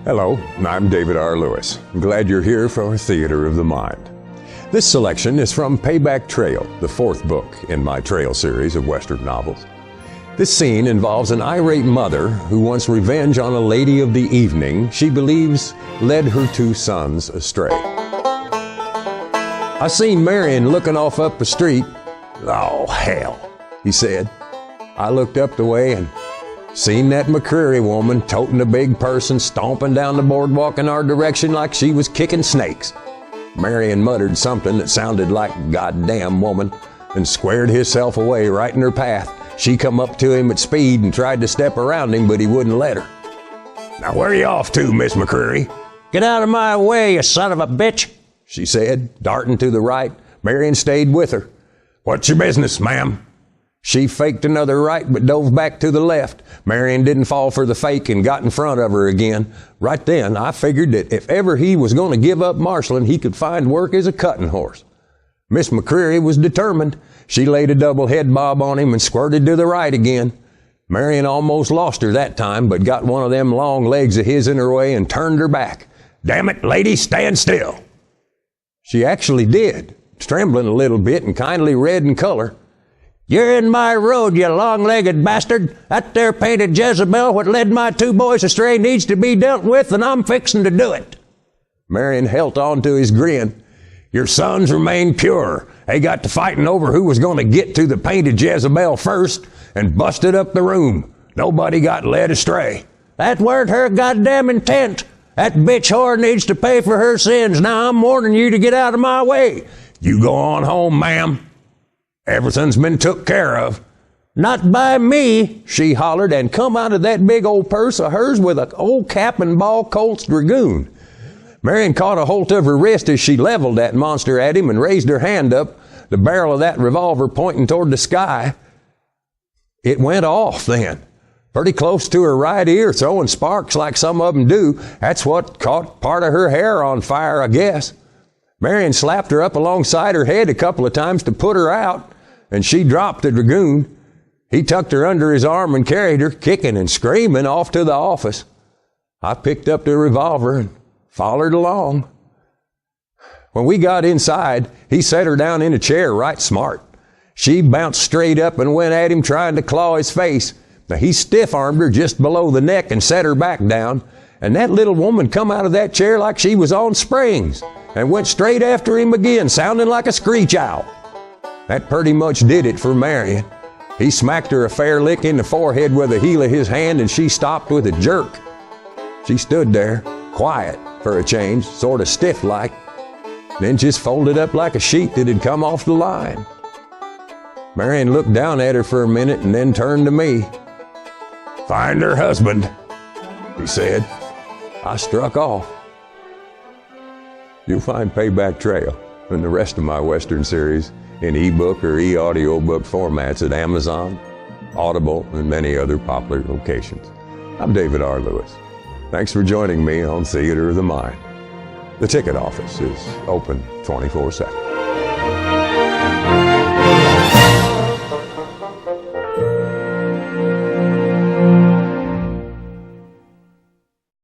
Hello, I'm David R. Lewis. I'm glad you're here for Theater of the Mind. This selection is from Payback Trail, the fourth book in my Trail series of Western novels. This scene involves an irate mother who wants revenge on a lady of the evening she believes led her two sons astray. I seen Marion looking off up the street. "Oh, hell," he said. I looked up the way and seen that McCreary woman toting a big purse and stomping down the boardwalk in our direction like she was kicking snakes. Marion muttered something that sounded like "goddamn woman" and squared himself away right in her path. She come up to him at speed and tried to step around him, but he wouldn't let her. "Now where you off to, Miss McCreary?" "Get out of my way, you son of a bitch," she said, darting to the right. Marion stayed with her. "What's your business, ma'am?" She faked another right but dove back to the left. Marion didn't fall for the fake and got in front of her again. Right then, I figured that if ever he was going to give up marshalling, he could find work as a cutting horse. Miss McCreary was determined. She laid a double head bob on him and squirted to the right again. Marion almost lost her that time, but got one of them long legs of his in her way and turned her back. "Damn it, lady, stand still." She actually did, trembling a little bit and kindly red in color. "You're in my road, you long-legged bastard. That there painted Jezebel what led my two boys astray needs to be dealt with, and I'm fixing to do it." Marion held on to his grin. "Your sons remain pure. They got to fighting over who was going to get to the painted Jezebel first and busted up the room. Nobody got led astray." "That weren't her goddamn intent. That bitch whore needs to pay for her sins. Now I'm warning you to get out of my way." "You go on home, ma'am. Everything's been took care of." "Not by me," she hollered, and come out of that big old purse of hers with a old cap and ball Colt's Dragoon. Marion caught a hold of her wrist as she leveled that monster at him and raised her hand up, the barrel of that revolver pointing toward the sky. It went off then, pretty close to her right ear, throwing sparks like some of them do. That's what caught part of her hair on fire, I guess. Marion slapped her up alongside her head a couple of times to put her out, and she dropped the Dragoon. He tucked her under his arm and carried her, kicking and screaming, off to the office. I picked up the revolver and followed along. When we got inside, he set her down in a chair right smart. She bounced straight up and went at him trying to claw his face. Now, he stiff-armed her just below the neck and set her back down, and that little woman come out of that chair like she was on springs and went straight after him again, sounding like a screech owl. That pretty much did it for Marion. He smacked her a fair lick in the forehead with the heel of his hand, and she stopped with a jerk. She stood there, quiet for a change, sort of stiff-like, then just folded up like a sheet that had come off the line. Marion looked down at her for a minute and then turned to me. "Find her husband," he said. I struck off. You'll find Payback Trail and the rest of my Western series in ebook or e-audiobook formats at Amazon, Audible, and many other popular locations. I'm David R. Lewis. Thanks for joining me on Theater of the Mind. The ticket office is open 24/7.